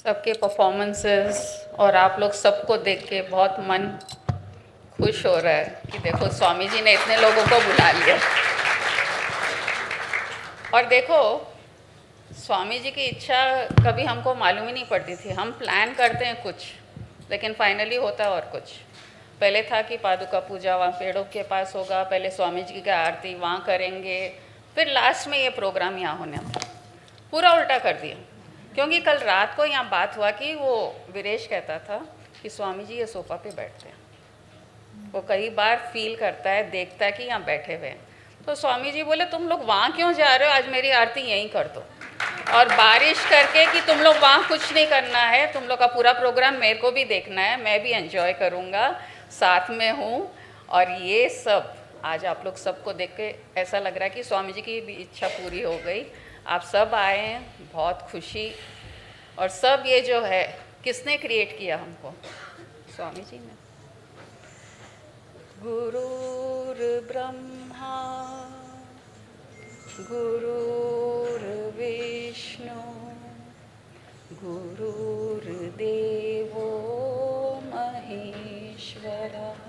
सबके परफॉर्मेंसेस और आप लोग सबको देख के बहुत मन खुश हो रहा है कि देखो स्वामी जी ने इतने लोगों को बुला लिया। और देखो स्वामी जी की इच्छा कभी हमको मालूम ही नहीं पड़ती थी। हम प्लान करते हैं कुछ, लेकिन फाइनली होता और कुछ। पहले था कि पादुका पूजा वहाँ पेड़ों के पास होगा, पहले स्वामी जी की आरती वहाँ करेंगे, फिर लास्ट में ये प्रोग्राम यहाँ होने था। पूरा उल्टा कर दिया, क्योंकि कल रात को यहाँ बात हुआ कि वो वीरेश कहता था कि स्वामी जी ये सोफ़ा पे बैठते हैं। वो कई बार फील करता है, देखता है कि यहाँ बैठे हुए हैं। तो स्वामी जी बोले तुम लोग वहाँ क्यों जा रहे हो, आज मेरी आरती यहीं कर दो। और बारिश करके कि तुम लोग वहाँ कुछ नहीं करना है, तुम लोग का पूरा प्रोग्राम मेरे को भी देखना है, मैं भी एंजॉय करूँगा, साथ में हूँ। और ये सब आज आप लोग सबको देख के ऐसा लग रहा है कि स्वामी जी की भी इच्छा पूरी हो गई। आप सब आए हैं, बहुत खुशी। और सब ये जो है किसने क्रिएट किया हमको? स्वामी जी ने। गुरुर्ब्रह्मा गुरुर्विष्णु गुरुर्देवो महेश्वरः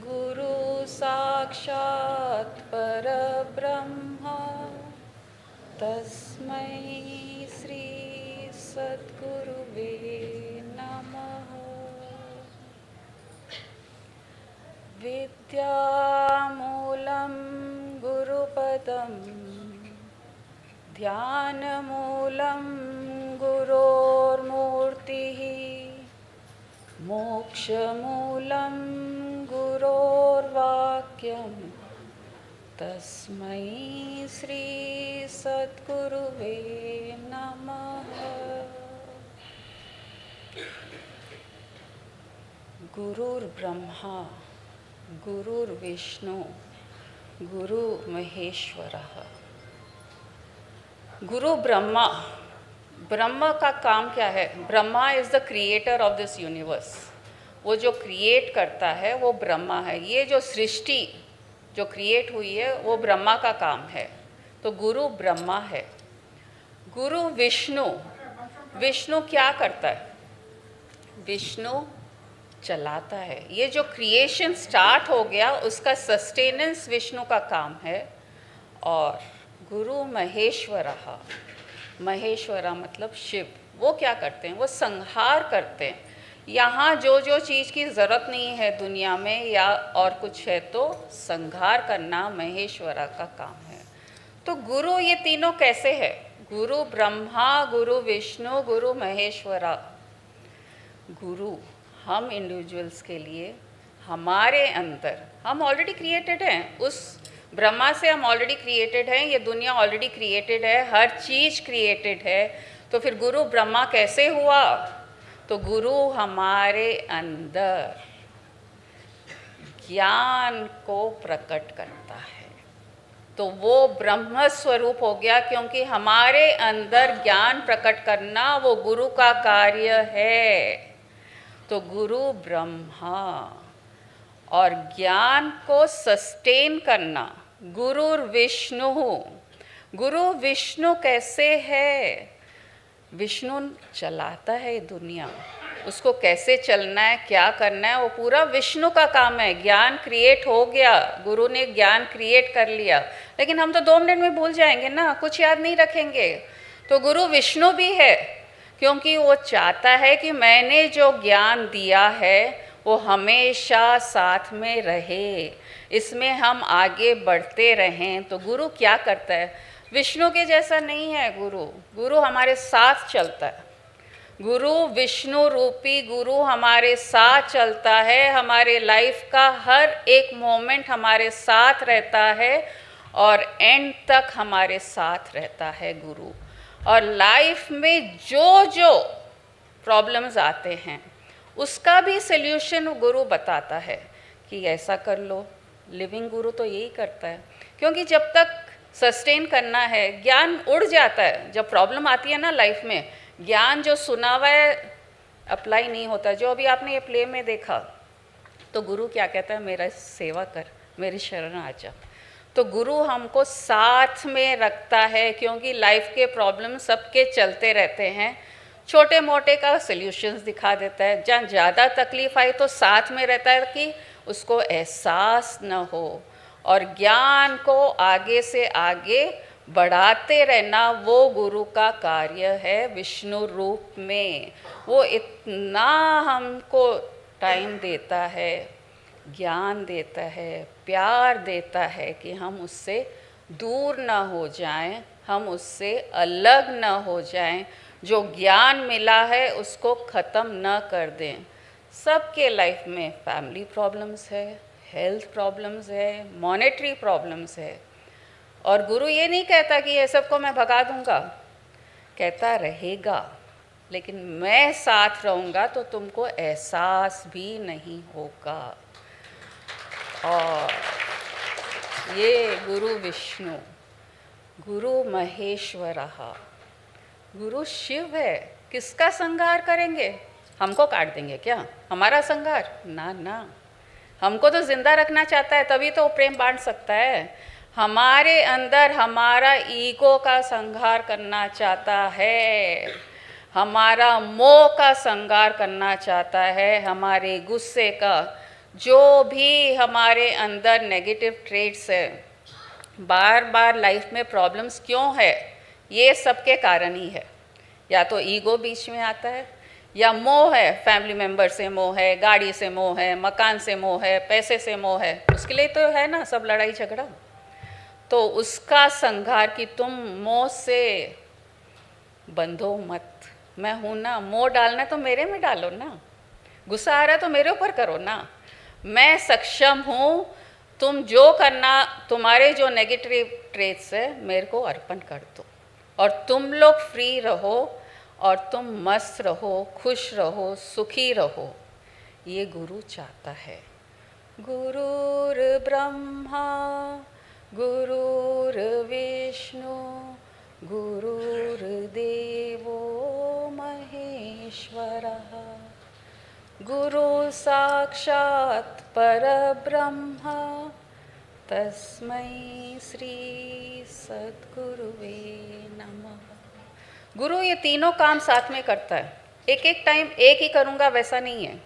गुरु साक्षात् परब्रह्म तस्मै श्री सद्गुरुवे नमः। विद्यामूलं गुरुपदं ध्यानमूलं गुरोर्मूर्तिः मोक्षमूलं गुरोर्वाक्यं तस्मै श्री सद्गुरुवे नमः। गुरुर्ब्रह्मा गुरुर्विष्णु गुरु महेश्वरः। गुरु ब्रह्मा, ब्रह्मा का काम क्या है? Brahma is the creator of this universe. वो जो क्रिएट करता है वो ब्रह्मा है। ये जो सृष्टि जो क्रिएट हुई है वो ब्रह्मा का काम है। तो गुरु ब्रह्मा है। गुरु विष्णु, विष्णु क्या करता है? विष्णु चलाता है। ये जो क्रिएशन स्टार्ट हो गया उसका सस्टेनेंस विष्णु का काम है। और गुरु महेश्वरः, महेश्वरा मतलब शिव, वो क्या करते हैं? वो संहार करते हैं। यहाँ जो जो चीज़ की ज़रूरत नहीं है दुनिया में या और कुछ है तो संहार करना महेश्वरा का काम है। तो गुरु ये तीनों कैसे है? गुरु ब्रह्मा गुरु विष्णु गुरु महेश्वरा। गुरु हम इंडिविजुअल्स के लिए हमारे अंदर हम ऑलरेडी क्रिएटेड हैं। उस ब्रह्मा से हम ऑलरेडी क्रिएटेड हैं। ये दुनिया ऑलरेडी क्रिएटेड है, हर चीज़ क्रिएटेड है। तो फिर गुरु ब्रह्मा कैसे हुआ? तो गुरु हमारे अंदर ज्ञान को प्रकट करता है। तो वो ब्रह्म स्वरूप हो गया, क्योंकि हमारे अंदर ज्ञान प्रकट करना वो गुरु का कार्य है। तो गुरु ब्रह्मा और ज्ञान को सस्टेन करना गुरुर विष्णु। गुरु विष्णु कैसे है? विष्णु चलाता है दुनिया, उसको कैसे चलना है, क्या करना है, वो पूरा विष्णु का काम है। ज्ञान क्रिएट हो गया, गुरु ने ज्ञान क्रिएट कर लिया, लेकिन हम तो 2 मिनट में भूल जाएंगे ना, कुछ याद नहीं रखेंगे। तो गुरु विष्णु भी है, क्योंकि वो चाहता है कि मैंने जो ज्ञान दिया है वो हमेशा साथ में रहे, इसमें हम आगे बढ़ते रहें। तो गुरु क्या करता है? विष्णु के जैसा नहीं है गुरु। गुरु हमारे साथ चलता है। गुरु विष्णु रूपी गुरु हमारे साथ चलता है। हमारे लाइफ का हर एक मोमेंट हमारे साथ रहता है और एंड तक हमारे साथ रहता है गुरु। और लाइफ में जो जो प्रॉब्लम्स आते हैं उसका भी सल्यूशन गुरु बताता है कि ऐसा कर लो। लिविंग गुरु तो यही करता है, क्योंकि जब तक सस्टेन करना है, ज्ञान उड़ जाता है। जब प्रॉब्लम आती है ना लाइफ में, ज्ञान जो सुना हुआ है अप्लाई नहीं होता। जो अभी आपने ये प्ले में देखा, तो गुरु क्या कहता है? मेरा सेवा कर, मेरी शरण आ जा। तो गुरु हमको साथ में रखता है, क्योंकि लाइफ के प्रॉब्लम सबके चलते रहते हैं। छोटे मोटे का सल्यूशंस दिखा देता है। जहाँ ज़्यादा तकलीफ आई तो साथ में रहता है कि उसको एहसास न हो, और ज्ञान को आगे से आगे बढ़ाते रहना वो गुरु का कार्य है विष्णु रूप में। वो इतना हमको टाइम देता है, ज्ञान देता है, प्यार देता है कि हम उससे दूर ना हो जाएं, हम उससे अलग ना हो जाएं, जो ज्ञान मिला है उसको ख़त्म न कर दें। सबके लाइफ में फैमिली प्रॉब्लम्स है, हेल्थ प्रॉब्लम्स है, मॉनेटरी प्रॉब्लम्स है, और गुरु ये नहीं कहता कि ये सबको मैं भगा दूंगा, कहता रहेगा, लेकिन मैं साथ रहूँगा तो तुमको एहसास भी नहीं होगा। और ये गुरु विष्णु, गुरु महेश्वरः, गुरु शिव है। किसका संहार करेंगे? हमको काट देंगे क्या हमारा संहार? ना ना, हमको तो जिंदा रखना चाहता है, तभी तो प्रेम बांट सकता है। हमारे अंदर हमारा ईगो का संहार करना चाहता है, हमारा मोह का संहार करना चाहता है, हमारे गुस्से का, जो भी हमारे अंदर नेगेटिव ट्रेट्स है। बार बार लाइफ में प्रॉब्लम्स क्यों है? ये सबके कारण ही है। या तो ईगो बीच में आता है, या मोह है, फैमिली मेम्बर से मोह है, गाड़ी से मोह है, मकान से मोह है, पैसे से मोह है, उसके लिए तो है ना सब लड़ाई झगड़ा। तो उसका संहार कि तुम मोह से बंधो मत। मैं हूँ ना, मोह डालना तो मेरे में डालो ना, गुस्सा आ रहा तो मेरे ऊपर करो ना, मैं सक्षम हूँ, तुम जो करना, तुम्हारे जो नेगेटिव ट्रेट्स है मेरे को अर्पण कर दो, और तुम लोग फ्री रहो, और तुम मस्त रहो, खुश रहो, सुखी रहो। ये गुरु चाहता है। गुरुर् ब्रह्मा गुरुर्विष्णु गुरुर्देवो महेश्वरः, गुरु साक्षात् परब्रह्म तस्मै श्री सद्गुरुवे नमः। गुरु ये तीनों काम साथ में करता है। एक एक टाइम एक ही करूँगा वैसा नहीं है।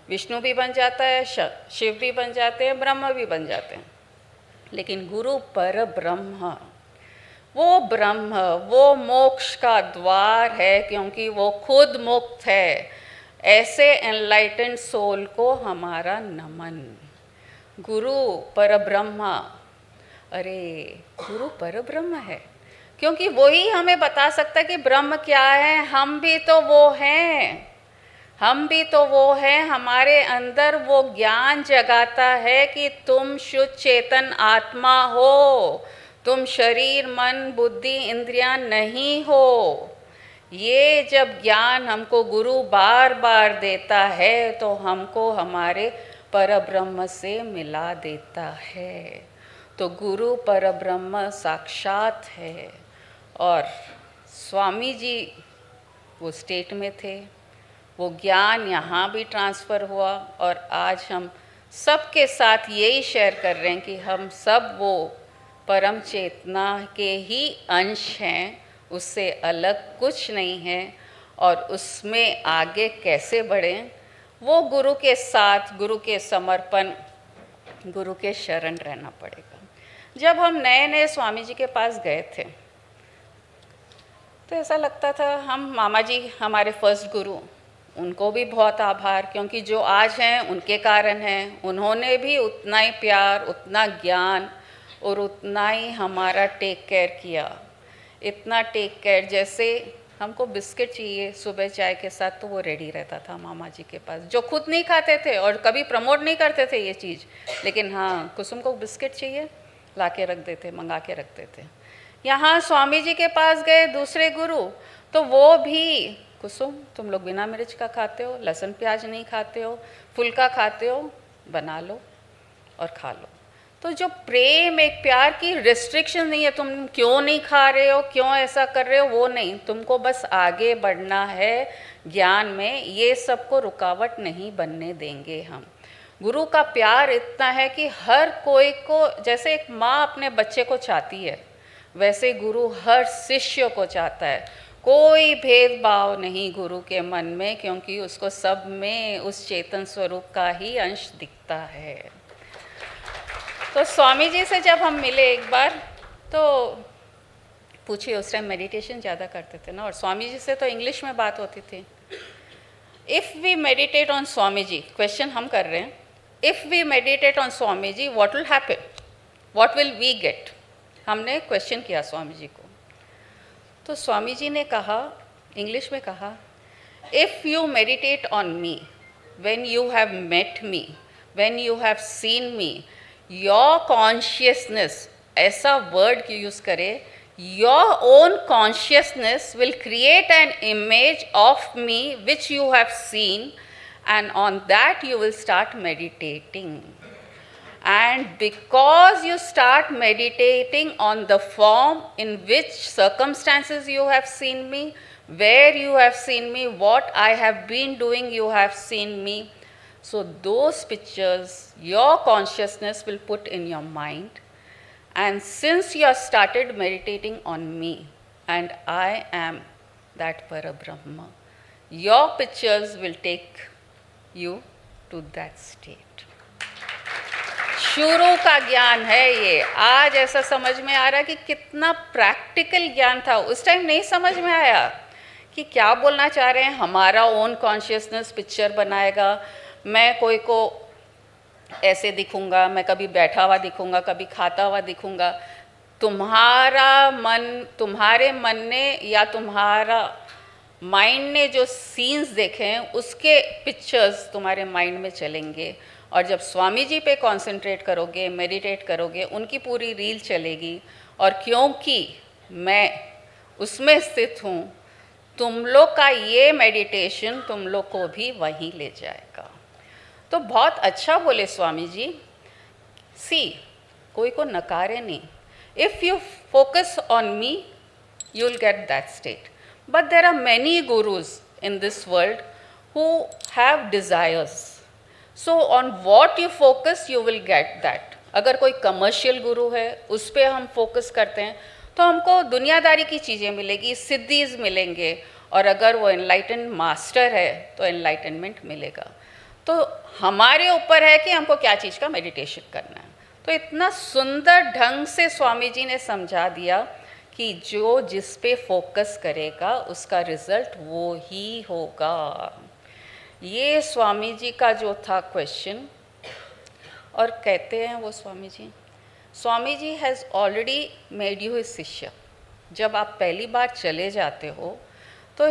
विष्णु भी बन जाता है, शिव भी बन जाते हैं, ब्रह्म भी बन जाते हैं, लेकिन गुरु पर ब्रह्म, वो ब्रह्म, वो मोक्ष का द्वार है, क्योंकि वो खुद मुक्त है। ऐसे एनलाइटेंड सोल को हमारा नमन। गुरु पर ब्रह्म, अरे गुरु पर ब्रह्म है, क्योंकि वही हमें बता सकता है कि ब्रह्म क्या है। हम भी तो वो हैं, हम भी तो वो हैं। हमारे अंदर वो ज्ञान जगाता है कि तुम शुद्ध चेतन आत्मा हो, तुम शरीर मन बुद्धि इंद्रियां नहीं हो। ये जब ज्ञान हमको गुरु बार बार देता है तो हमको हमारे परब्रह्म से मिला देता है। तो गुरु परब्रह्म साक्षात है। और स्वामी जी वो स्टेट में थे, वो ज्ञान यहाँ भी ट्रांसफ़र हुआ, और आज हम सबके साथ यही शेयर कर रहे हैं कि हम सब वो परम चेतना के ही अंश हैं, उससे अलग कुछ नहीं है। और उसमें आगे कैसे बढ़ें, वो गुरु के साथ, गुरु के समर्पण, गुरु के शरण रहना पड़ेगा। जब हम नए नए स्वामी जी के पास गए थे तो ऐसा लगता था, हम मामा जी हमारे फर्स्ट गुरु, उनको भी बहुत आभार, क्योंकि जो आज हैं उनके कारण हैं। उन्होंने भी उतना ही प्यार, उतना ज्ञान और उतना ही हमारा टेक केयर किया। इतना टेक केयर, जैसे हमको बिस्किट चाहिए सुबह चाय के साथ तो वो रेडी रहता था मामा जी के पास, जो खुद नहीं खाते थे और कभी प्रमोट नहीं करते थे ये चीज़, लेकिन हाँ कुसुम को बिस्किट चाहिए, ला के रख देते, मंगा के रखते थे। यहाँ स्वामी जी के पास गए दूसरे गुरु, तो वो भी, कुसुम तुम लोग बिना मिर्च का खाते हो, लहसुन प्याज नहीं खाते हो, फुल्का खाते हो, बना लो और खा लो। तो जो प्रेम, एक प्यार की रिस्ट्रिक्शन नहीं है, तुम क्यों नहीं खा रहे हो, क्यों ऐसा कर रहे हो, वो नहीं, तुमको बस आगे बढ़ना है ज्ञान में, ये सबको रुकावट नहीं बनने देंगे हम। गुरु का प्यार इतना है कि हर कोई को, जैसे एक माँ अपने बच्चे को चाहती है, वैसे गुरु हर शिष्य को चाहता है। कोई भेदभाव नहीं गुरु के मन में, क्योंकि उसको सब में उस चेतन स्वरूप का ही अंश दिखता है। तो स्वामी जी से जब हम मिले एक बार, तो पूछिए, उस टाइम मेडिटेशन ज़्यादा करते थे ना, और स्वामी जी से तो इंग्लिश में बात होती थी। If we meditate on Swami ji, question हम कर रहे हैं, if we meditate on Swami ji what will happen, what will we get, हमने क्वेश्चन किया स्वामी जी को। तो स्वामी जी ने कहा, इंग्लिश में कहा, if you meditate on me, when you have met me, when you have seen me, your consciousness, ऐसा वर्ड यूज़ करे, your own consciousness will create an image of me which you have seen, and on that you will start meditating. And because you start meditating on the form in which circumstances you have seen me, where you have seen me, what I have been doing, you have seen me, so those pictures your consciousness will put in your mind. And since you have started meditating on me, and I am that Parabrahma, your pictures will take you to that state. शुरू का ज्ञान है ये। आज ऐसा समझ में आ रहा है कि कितना प्रैक्टिकल ज्ञान था, उस टाइम नहीं समझ में आया कि क्या बोलना चाह रहे हैं। हमारा ओन कॉन्शियसनेस पिक्चर बनाएगा, मैं कोई को ऐसे दिखूंगा, मैं कभी बैठा हुआ दिखूंगा, कभी खाता हुआ दिखूंगा। तुम्हारा मन, तुम्हारे मन ने या तुम्हारा माइंड ने जो सीन्स देखे हैं उसके पिक्चर्स तुम्हारे माइंड में चलेंगे, और जब स्वामी जी पे कंसंट्रेट करोगे, मेडिटेट करोगे, उनकी पूरी रील चलेगी। और क्योंकि मैं उसमें स्थित हूँ, तुम लोग का ये मेडिटेशन तुम लोग को भी वहीं ले जाएगा। तो बहुत अच्छा बोले स्वामी जी। सी, कोई को नकारे नहीं। If you focus on me you will get that state, but there are many gurus in this world who have desires, so on what you focus you will get that. अगर कोई कमर्शियल गुरु है, उस पर हम focus करते हैं तो हमको दुनियादारी की चीज़ें मिलेगी, सिद्धीज़ मिलेंगे, और अगर वो एनलाइटन मास्टर है तो एनलाइटनमेंट मिलेगा। तो हमारे ऊपर है कि हमको क्या चीज़ का मेडिटेशन करना है। तो इतना सुंदर ढंग से स्वामी जी ने समझा दिया कि जो जिस पे फोकस करेगा उसका रिजल्ट वो ही होगा। ये स्वामी जी का जो था क्वेश्चन। और कहते हैं वो Swami ji has already made you his शिष्य। जब आप पहली बार चले जाते हो तो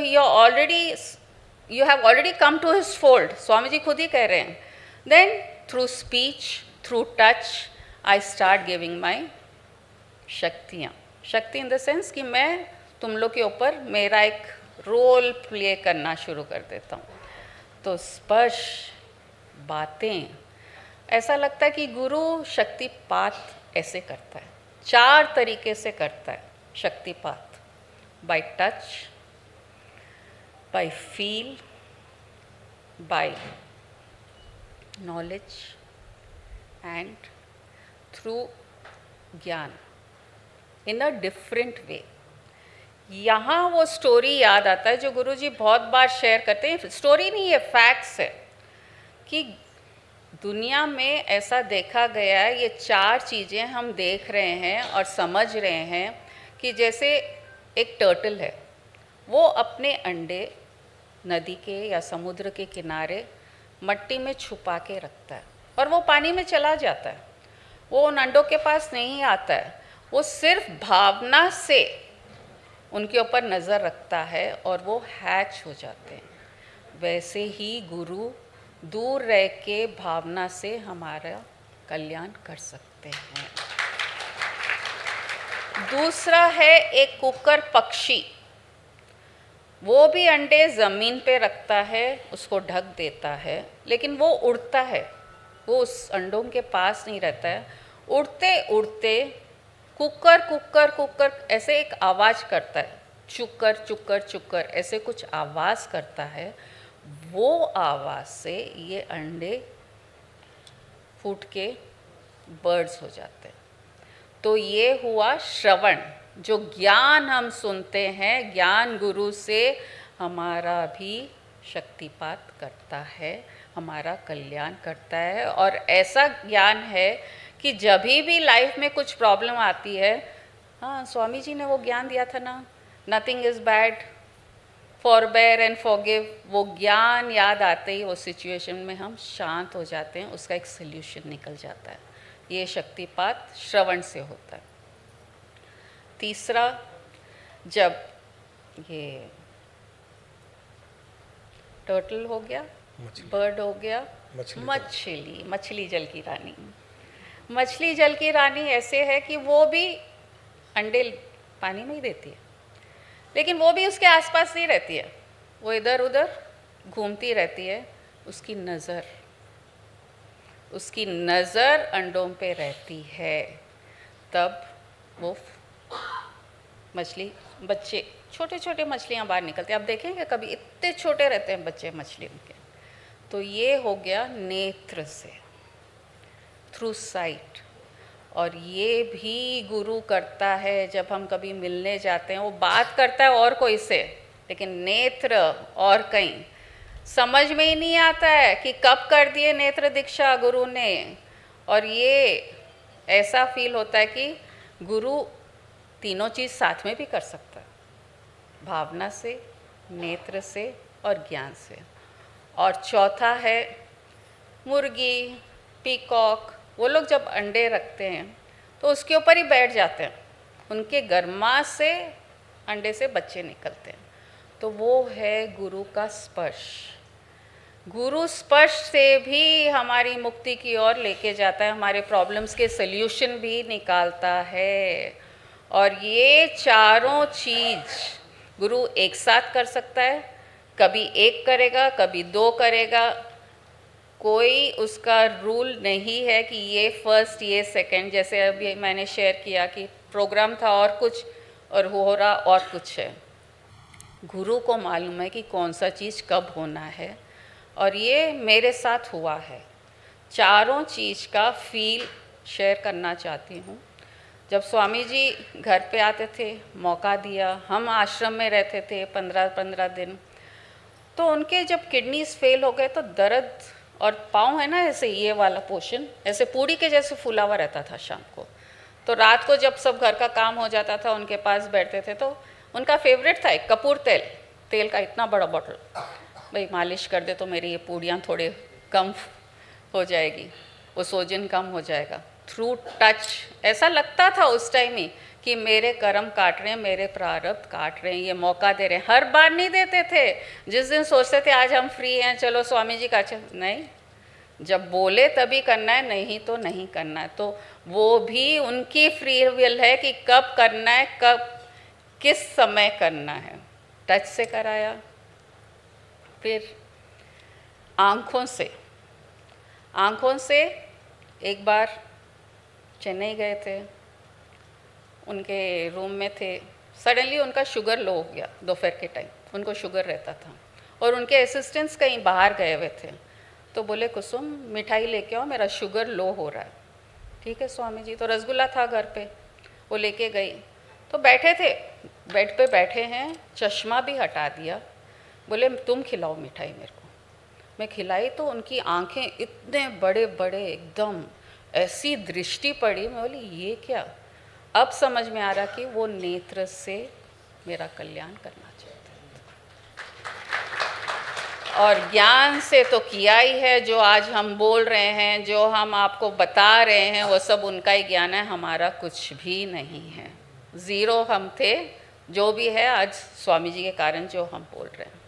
you have already come to his fold. Swami ji खुद ही कह रहे हैं, then through speech, through touch, I start giving my शक्तियाँ। शक्ति इन द सेंस कि मैं तुम लोग के ऊपर मेरा एक रोल प्ले करना शुरू कर देता हूँ। तो स्पर्श, बातें, ऐसा लगता है कि गुरु शक्तिपात ऐसे करता है, 4 तरीके से करता है शक्तिपात। By touch, by feel, by knowledge, and through ज्ञान in a different way। यहाँ वो स्टोरी याद आता है जो गुरुजी बहुत बार शेयर करते हैं। स्टोरी नहीं, ये फैक्ट्स है कि दुनिया में ऐसा देखा गया है, ये 4 चीज़ें हम देख रहे हैं और समझ रहे हैं कि जैसे एक टर्टल है, वो अपने अंडे नदी के या समुद्र के किनारे मट्टी में छुपा के रखता है और वो पानी में चला जाता है। वो उन अंडों के पास नहीं आता है, वो सिर्फ भावना से उनके ऊपर नज़र रखता है और वो हैच हो जाते हैं। वैसे ही गुरु दूर रह के भावना से हमारा कल्याण कर सकते हैं। दूसरा है एक कुकर पक्षी, वो भी अंडे ज़मीन पे रखता है, उसको ढक देता है, लेकिन वो उड़ता है, वो उस अंडों के पास नहीं रहता है। उड़ते उड़ते कुकर कुकर कुकर ऐसे एक आवाज़ करता है, चुकर चुकर चुकर ऐसे कुछ आवाज़ करता है। वो आवाज़ से ये अंडे फूट के बर्ड्स हो जाते हैं। तो ये हुआ श्रवण, जो ज्ञान हम सुनते हैं, ज्ञान गुरु से हमारा भी शक्तिपात करता है, हमारा कल्याण करता है। और ऐसा ज्ञान है कि जब भी लाइफ में कुछ प्रॉब्लम आती है, हाँ स्वामी जी ने वो ज्ञान दिया था ना, nothing is bad, forbear and forgive, वो ज्ञान याद आते ही वो सिचुएशन में हम शांत हो जाते हैं, उसका एक सल्यूशन निकल जाता है। ये शक्तिपात श्रवण से होता है। तीसरा, जब ये टर्टल हो गया, बर्ड हो गया, मछली जल की रानी। मछली जल की रानी ऐसे है कि वो भी अंडे पानी में ही देती है, लेकिन वो भी उसके आसपास नहीं रहती है, वो इधर उधर घूमती रहती है। उसकी नज़र अंडों पे रहती है, तब वो मछली, बच्चे, छोटे छोटे मछलियाँ बाहर निकलते हैं। आप देखेंगे कभी इतने छोटे रहते हैं बच्चे मछलियों के। तो ये हो गया नेत्र से, थ्रू साइट। और ये भी गुरु करता है, जब हम कभी मिलने जाते हैं, वो बात करता है और कोई से, लेकिन नेत्र और कहीं समझ में ही नहीं आता है कि कब कर दिए नेत्र दीक्षा गुरु ने। और ये ऐसा फील होता है कि गुरु तीनों चीज़ साथ में भी कर सकता है, भावना से, नेत्र से और ज्ञान से। और चौथा है मुर्गी, पीकॉक, वो लोग जब अंडे रखते हैं तो उसके ऊपर ही बैठ जाते हैं, उनके गर्माश से अंडे से बच्चे निकलते हैं। तो वो है गुरु का स्पर्श। गुरु स्पर्श से भी हमारी मुक्ति की ओर लेके जाता है, हमारे प्रॉब्लम्स के सल्यूशन भी निकालता है। और ये चारों चीज़ गुरु एक साथ कर सकता है, कभी एक करेगा, कभी दो करेगा, कोई उसका रूल नहीं है कि ये फर्स्ट ये सेकंड। जैसे अभी मैंने शेयर किया कि प्रोग्राम था और कुछ और हो रहा और कुछ है। गुरु को मालूम है कि कौन सा चीज़ कब होना है, और ये मेरे साथ हुआ है। चारों चीज़ का फील शेयर करना चाहती हूँ। जब स्वामी जी घर पे आते थे, मौका दिया, हम आश्रम में रहते थे 15-15 दिन, तो उनके जब किडनीज फेल हो गए तो दर्द, और पाँव है ना ऐसे, ये वाला पोर्शन ऐसे पूड़ी के जैसे फूला हुआ रहता था शाम को। तो रात को जब सब घर का काम हो जाता था, उनके पास बैठते थे, तो उनका फेवरेट था एक कपूर तेल का इतना बड़ा बॉटल, भाई मालिश कर दे तो मेरी ये पूड़ियाँ थोड़े कम हो जाएगी, वो सोजन कम हो जाएगा। थ्रू टच ऐसा लगता था उस टाइम ही कि मेरे कर्म काट रहे हैं, मेरे प्रारब्ध काट रहे हैं, ये मौका दे रहे हैं। हर बार नहीं देते थे, जिस दिन सोचते थे आज हम फ्री हैं, चलो स्वामी जी का, नहीं, जब बोले तभी करना है, नहीं तो नहीं करना है। तो वो भी उनकी फ्री विल है कि कब करना है, कब किस समय करना है। टच से कराया, फिर आँखों से एक बार चेन्नई गए थे, उनके रूम में थे, सडनली उनका शुगर लो हो गया। दोपहर के टाइम उनको शुगर रहता था, और उनके असिस्टेंट्स कहीं बाहर गए हुए थे। तो बोले कुसुम मिठाई लेके आओ, मेरा शुगर लो हो रहा है। ठीक है स्वामी जी। तो रसगुल्ला था घर पे, वो लेके गई। तो बैठे थे, बेड पे बैठे हैं, चश्मा भी हटा दिया। बोले तुम खिलाओ मिठाई मेरे को। मैं खिलाई तो उनकी आंखें इतने बड़े बड़े, एकदम ऐसी दृष्टि पड़ी। मैं बोली ये क्या? अब समझ में आ रहा कि वो नेत्र से मेरा कल्याण करना चाहते हैं। और ज्ञान से तो किया ही है, जो आज हम बोल रहे हैं, जो हम आपको बता रहे हैं, वो सब उनका ही ज्ञान है, हमारा कुछ भी नहीं है। ज़ीरो हम थे, जो भी है आज स्वामी जी के कारण जो हम बोल रहे हैं।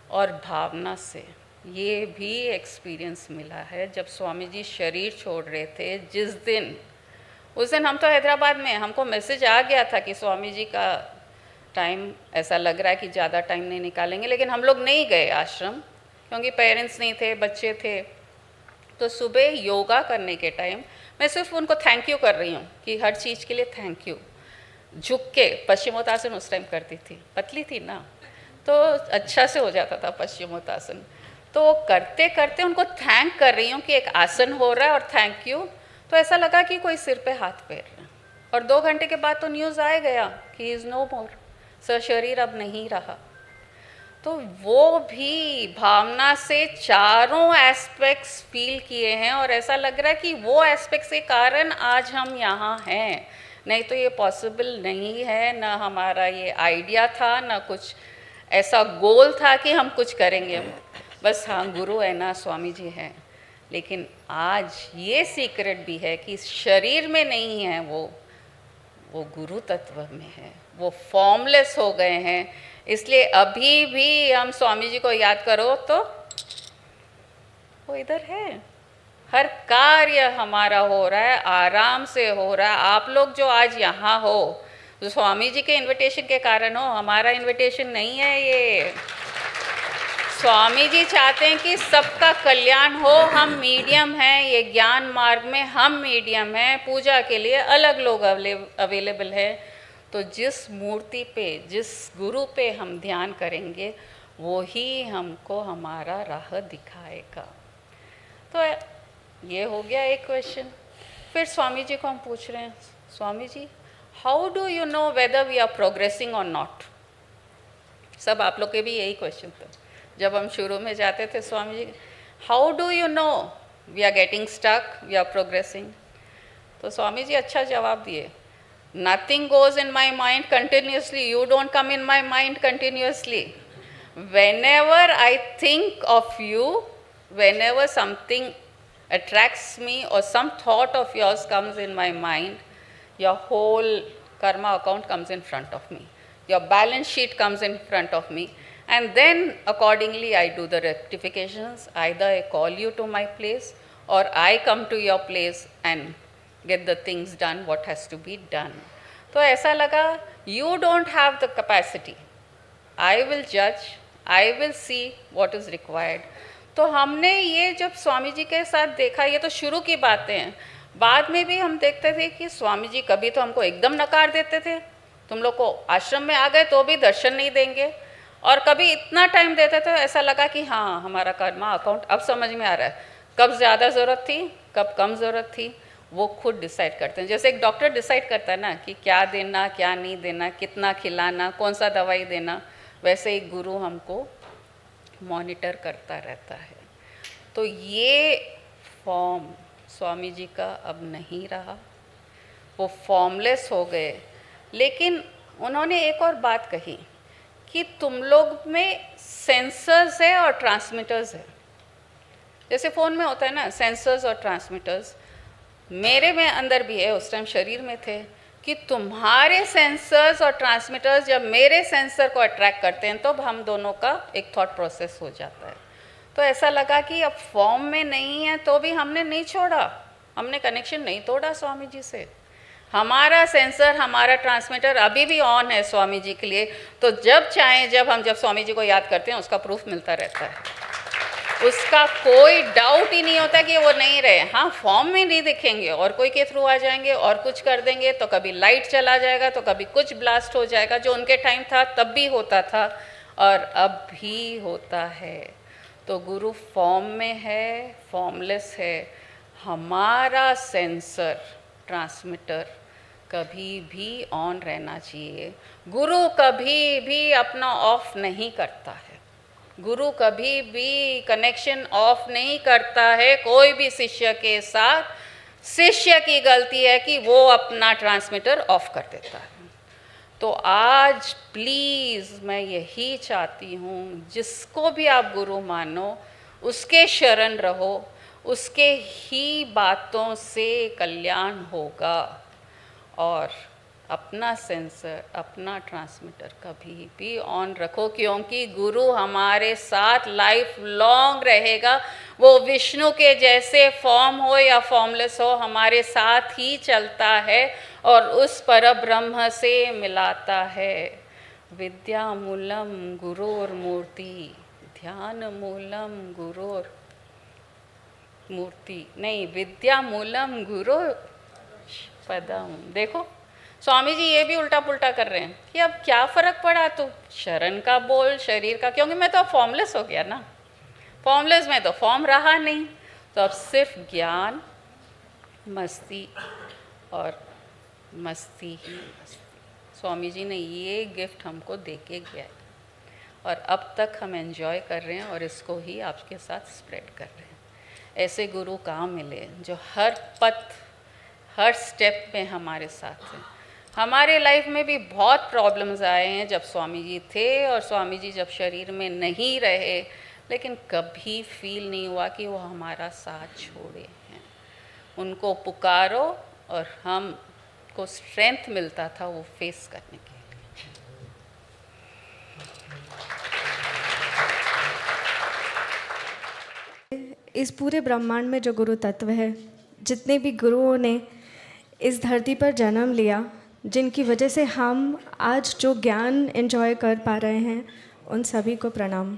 और भावना से ये भी एक्सपीरियंस मिला है, जब स्वामी जी शरीर छोड़ रहे थे, जिस दिन, उस दिन हम तो हैदराबाद में, हमको मैसेज आ गया था कि स्वामी जी का टाइम ऐसा लग रहा है कि ज़्यादा टाइम नहीं निकालेंगे, लेकिन हम लोग नहीं गए आश्रम, क्योंकि पेरेंट्स नहीं थे, बच्चे थे। तो सुबह योगा करने के टाइम मैं सिर्फ उनको थैंक यू कर रही हूँ कि हर चीज़ के लिए थैंक यू। झुक के पश्चिमोत्तासन उस टाइम करती थी, पतली थी ना, तो अच्छा से हो जाता था पश्चिमोत्तासन। तो करते करते उनको थैंक कर रही हूँ कि एक आसन हो रहा है और थैंक यू। तो ऐसा लगा कि कोई सिर पे हाथ फेर रहा है। और 2 घंटे के बाद तो न्यूज़ आ गया कि इज़ नो मोर, शरीर अब नहीं रहा। तो वो भी भावना से चारों एस्पेक्ट्स फील किए हैं और ऐसा लग रहा है कि वो एस्पेक्ट्स के कारण आज हम यहाँ हैं, नहीं तो ये पॉसिबल नहीं है, ना हमारा ये आइडिया था, ना कुछ ऐसा गोल था कि हम कुछ करेंगे। बस हाँ, गुरु है ना, स्वामी जी हैं। लेकिन आज ये सीक्रेट भी है कि शरीर में नहीं है वो गुरु तत्व में है, वो फॉर्मलेस हो गए हैं। इसलिए अभी भी हम स्वामी जी को याद करो तो वो इधर है, हर कार्य हमारा हो रहा है, आराम से हो रहा है। आप लोग जो आज यहाँ हो, तो स्वामी जी के इनविटेशन के कारण हो, हमारा इनविटेशन नहीं है ये। स्वामी जी चाहते हैं कि सबका कल्याण हो। हम मीडियम हैं, ये ज्ञान मार्ग में हम मीडियम हैं, पूजा के लिए अलग लोग अवेलेबल है। तो जिस मूर्ति पे, जिस गुरु पे हम ध्यान करेंगे, वो ही हमको हमारा राह दिखाएगा। तो ये हो गया एक क्वेश्चन। फिर स्वामी जी को हम पूछ रहे हैं, Swami ji how do you know whether we are progressing और नॉट। सब आप लोग के भी यही क्वेश्चन था जब हम शुरू में जाते थे, Swami ji how do you know we are getting stuck, we are progressing. तो स्वामी जी अच्छा जवाब दिए, nothing goes in my mind continuously, you don't come in my mind continuously. whenever I think of you, whenever something attracts me or some thought of yours comes in my mind, your whole karma account comes in front of me, your balance sheet comes in front of me, and then accordingly I do the rectifications. Either I call you to my place or I come to your place and get the things done what has to be done. तो ऐसा लगा you don't have the capacity, I will judge, I will see what is required. तो हमने ये जब स्वामी जी के साथ देखा, ये तो शुरू की बातें हैं। बाद में भी हम देखते थे कि स्वामी जी कभी तो हमको एकदम नकार देते थे, तुम लोग को आश्रम में आ गए तो भी दर्शन नहीं देंगे, और कभी इतना टाइम देते थे ऐसा लगा कि हाँ हमारा कर्मा अकाउंट अब समझ में आ रहा है, कब ज़्यादा ज़रूरत थी कब कम ज़रूरत थी वो खुद डिसाइड करते हैं। जैसे एक डॉक्टर डिसाइड करता है ना कि क्या देना क्या नहीं देना, कितना खिलाना, कौन सा दवाई देना, वैसे ही गुरु हमको मॉनिटर करता रहता है। तो ये फॉर्म स्वामी जी का अब नहीं रहा, वो फॉर्मलेस हो गए। लेकिन उन्होंने एक और बात कही कि तुम लोग में सेंसर्स है और ट्रांसमीटर्स है। जैसे फ़ोन में होता है ना सेंसर्स और ट्रांसमीटर्स, मेरे में अंदर भी है, उस टाइम शरीर में थे, कि तुम्हारे सेंसर्स और ट्रांसमीटर्स जब मेरे सेंसर को अट्रैक्ट करते हैं तो हम दोनों का एक थॉट प्रोसेस हो जाता है। तो ऐसा लगा कि अब फॉर्म में नहीं है तो भी हमने नहीं छोड़ा, हमने कनेक्शन नहीं तोड़ा स्वामी जी से। हमारा सेंसर हमारा ट्रांसमीटर अभी भी ऑन है स्वामी जी के लिए। तो जब चाहें जब स्वामी जी को याद करते हैं उसका प्रूफ मिलता रहता है, उसका कोई डाउट ही नहीं होता कि वो नहीं रहे। हाँ फॉर्म में नहीं दिखेंगे और कोई के थ्रू आ जाएंगे और कुछ कर देंगे, तो कभी लाइट चला जाएगा तो कभी कुछ ब्लास्ट हो जाएगा, जो उनके टाइम था तब भी होता था और अब भी होता है। तो गुरु फॉर्म में है, फॉर्मलेस है। हमारा सेंसर ट्रांसमीटर कभी भी ऑन रहना चाहिए। गुरु कभी भी अपना ऑफ नहीं करता है, गुरु कभी भी कनेक्शन ऑफ नहीं करता है कोई भी शिष्य के साथ। शिष्य की गलती है कि वो अपना ट्रांसमीटर ऑफ कर देता है। तो आज प्लीज़ मैं यही चाहती हूँ, जिसको भी आप गुरु मानो उसके शरण रहो, उसके ही बातों से कल्याण होगा। और अपना सेंसर अपना ट्रांसमीटर कभी भी ऑन रखो, क्योंकि गुरु हमारे साथ लाइफ लॉन्ग रहेगा। वो विष्णु के जैसे फॉर्म हो या फॉर्मलेस हो, हमारे साथ ही चलता है और उस परब्रह्म से मिलाता है। विद्या मूलम गुरोर मूर्ति, ध्यान मूलम गुरोर मूर्ति नहीं, विद्या मूलम गुरु पदम। देखो स्वामी जी ये भी उल्टा पुल्टा कर रहे हैं कि अब क्या फ़र्क पड़ा, तो शरण का बोल शरीर का, क्योंकि मैं तो अब फॉर्मलेस हो गया ना, फॉर्मलेस में तो फॉर्म रहा नहीं। तो अब सिर्फ ज्ञान, मस्ती और मस्ती ही मस्ती। स्वामी जी ने ये गिफ्ट हमको दे के गया है और अब तक हम एंजॉय कर रहे हैं और इसको ही आपके साथ स्प्रेड कर रहे हैं। ऐसे गुरु कहाँ मिले जो हर पथ हर स्टेप में हमारे साथ हैं। हमारे लाइफ में भी बहुत प्रॉब्लम्स आए हैं जब स्वामी जी थे और स्वामी जी जब शरीर में नहीं रहे, लेकिन कभी फील नहीं हुआ कि वो हमारा साथ छोड़े हैं। उनको पुकारो और हम को स्ट्रेंथ मिलता था वो फेस करने के लिए। इस पूरे ब्रह्मांड में जो गुरु तत्व है, जितने भी गुरुओं ने इस धरती पर जन्म लिया, जिनकी वजह से हम आज जो ज्ञान एंजॉय कर पा रहे हैं, उन सभी को प्रणाम।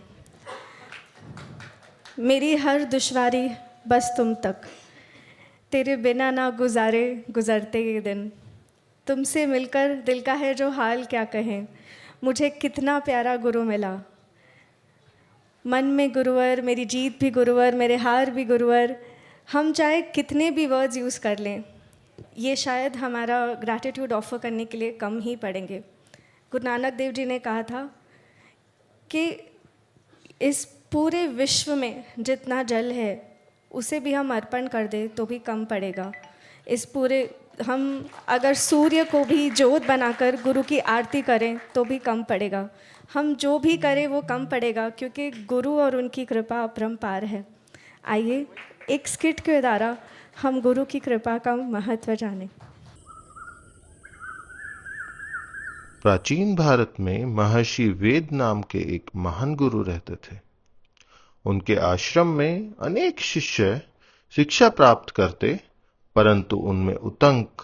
मेरी हर दुश्वारी बस तुम तक, तेरे बिना ना गुजारे गुजरते ये दिन, तुमसे मिलकर दिल का है जो हाल क्या कहें, मुझे कितना प्यारा गुरु मिला। मन में गुरुवर, मेरी जीत भी गुरुवर, मेरे हार भी गुरुवर। हम चाहे कितने भी वर्ड्स यूज़ कर लें, ये शायद हमारा ग्रैटिट्यूड ऑफर करने के लिए कम ही पड़ेंगे। गुरु नानक देव जी ने कहा था कि इस पूरे विश्व में जितना जल है उसे भी हम अर्पण कर दें तो भी कम पड़ेगा। इस पूरे हम अगर सूर्य को भी जोत बनाकर गुरु की आरती करें तो भी कम पड़ेगा। हम जो भी करें वो कम पड़ेगा, क्योंकि गुरु और उनकी कृपा अपरंपार है। आइए एक स्किट के द्वारा हम गुरु की कृपा का महत्व जानें। प्राचीन भारत में महर्षि वेद नाम के एक महान गुरु रहते थे। उनके आश्रम में अनेक शिष्य शिक्षा प्राप्त करते, परंतु उनमें उतंक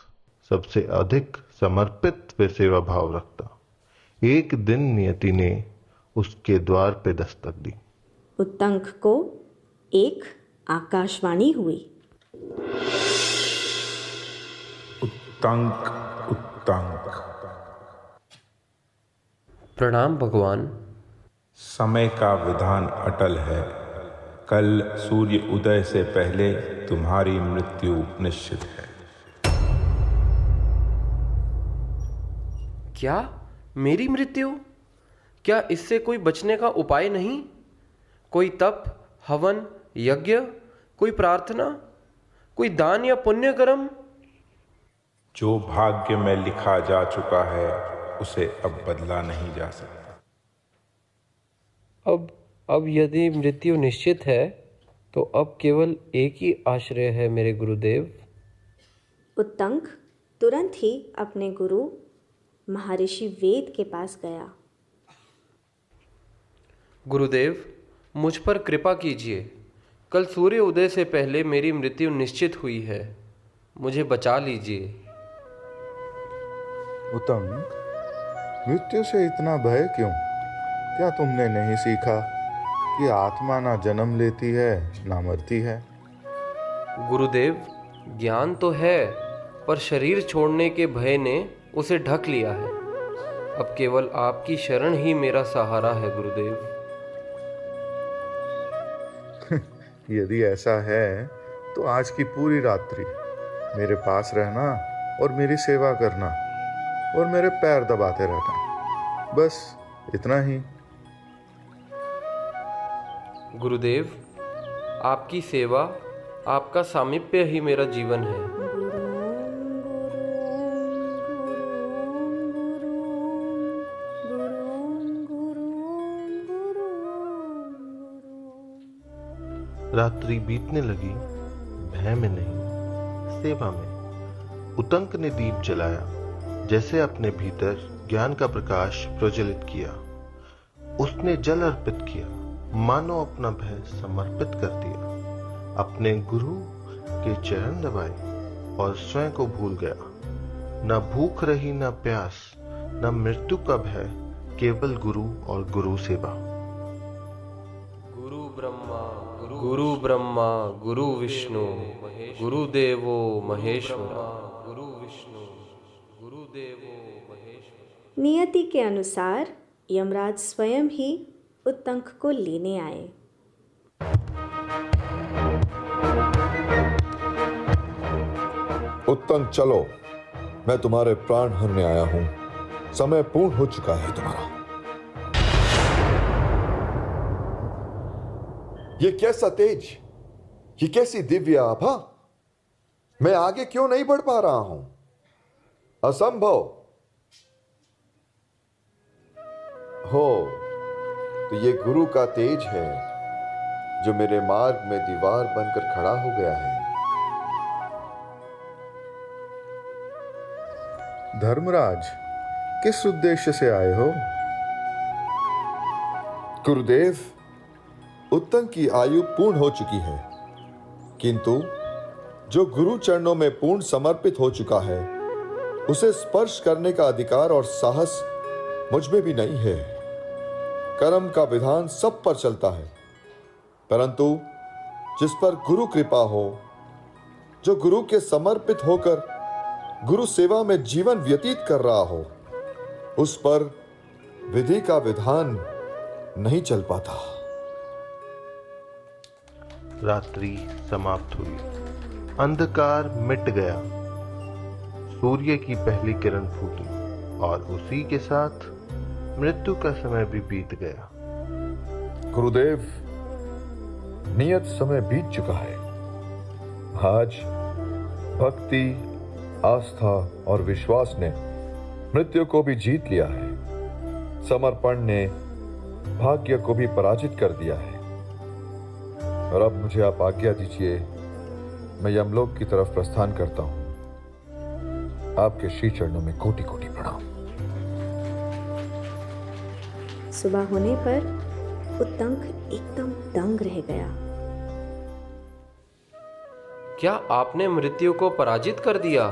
सबसे अधिक समर्पित व सेवा भाव रखता। एक दिन नियति ने उसके द्वार पे दस्तक दी। उतंक को एक आकाशवाणी हुई। उत्तंक उत्तंक। प्रणाम भगवान। समय का विधान अटल है, कल सूर्य उदय से पहले तुम्हारी मृत्यु निश्चित है। क्या मेरी मृत्यु? क्या इससे कोई बचने का उपाय नहीं? कोई तप, हवन, यज्ञ, कोई प्रार्थना, कोई दान या पुण्य कर्म? जो भाग्य में लिखा जा चुका है उसे अब बदला नहीं जा सकता। अब यदि मृत्यु निश्चित है तो अब केवल एक ही आश्रय है मेरे गुरुदेव। उत्तंक तुरंत ही अपने गुरु महर्षि वेद के पास गया। गुरुदेव, मुझ पर कृपा कीजिए। कल सूर्य उदय से पहले मेरी मृत्यु निश्चित हुई है, मुझे बचा लीजिए। उत्तंक, मृत्यु से इतना भय क्यों? क्या तुमने नहीं सीखा कि आत्मा ना जन्म लेती है ना मरती है? गुरुदेव, ज्ञान तो है, पर शरीर छोड़ने के भय ने उसे ढक लिया है। अब केवल आपकी शरण ही मेरा सहारा है गुरुदेव। यदि ऐसा है तो आज की पूरी रात्रि मेरे पास रहना और मेरी सेवा करना और मेरे पैर दबाते रहना, बस इतना ही। गुरुदेव, आपकी सेवा, आपका सामीप्य ही मेरा जीवन है। रात्रि बीतने लगी, भय में नहीं, सेवा में। उतंक ने दीप जलाया, जैसे अपने भीतर ज्ञान का प्रकाश प्रज्वलित किया। उसने जल अर्पित किया, मानो अपना भय समर्पित कर दिया। अपने गुरु के चरण दबाए और स्वयं को भूल गया। न भूख रही, न प्यास, न मृत्यु का भय, केवल गुरु और गुरु सेवा। गुरु ब्रह्मा गुरु विष्णु गुरुदेवो महेश्वरा। गुरु विष्णु गुरुदेवो महेश्वरा। नियति के अनुसार यमराज स्वयं ही उत्तंक को लेने आए। उत्तंक चलो, मैं तुम्हारे प्राण हरने आया हूं। समय पूर्ण हो चुका है तुम्हारा। ये कैसा तेज, ये कैसी दिव्य आभा। मैं आगे क्यों नहीं बढ़ पा रहा हूं? असंभव हो तो ये गुरु का तेज है जो मेरे मार्ग में दीवार बनकर खड़ा हो गया है। धर्मराज, किस उद्देश्य से आए हो? गुरुदेव, उत्तंक की आयु पूर्ण हो चुकी है, किंतु जो गुरु चरणों में पूर्ण समर्पित हो चुका है उसे स्पर्श करने का अधिकार और साहस मुझ में भी नहीं है। कर्म का विधान सब पर चलता है, परंतु जिस पर गुरु कृपा हो, जो गुरु के समर्पित होकर गुरु सेवा में जीवन व्यतीत कर रहा हो, उस पर विधि का विधान नहीं चल पाता। रात्रि समाप्त हुई, अंधकार मिट गया, सूर्य की पहली किरण फूटी और उसी के साथ मृत्यु का समय भी बीत गया। गुरुदेव, नियत समय बीत चुका है। आज भक्ति, आस्था और विश्वास ने मृत्यु को भी जीत लिया है। समर्पण ने भाग्य को भी पराजित कर दिया है। और अब मुझे आप आज्ञा दीजिए, मैं यमलोक की तरफ प्रस्थान करता हूं। आपके श्री चरणों में कोटि कोटि प्रणाम। सुबह होने पर उत्तंक एकदम दंग रह गया। क्या आपने मृत्यु को पराजित कर दिया?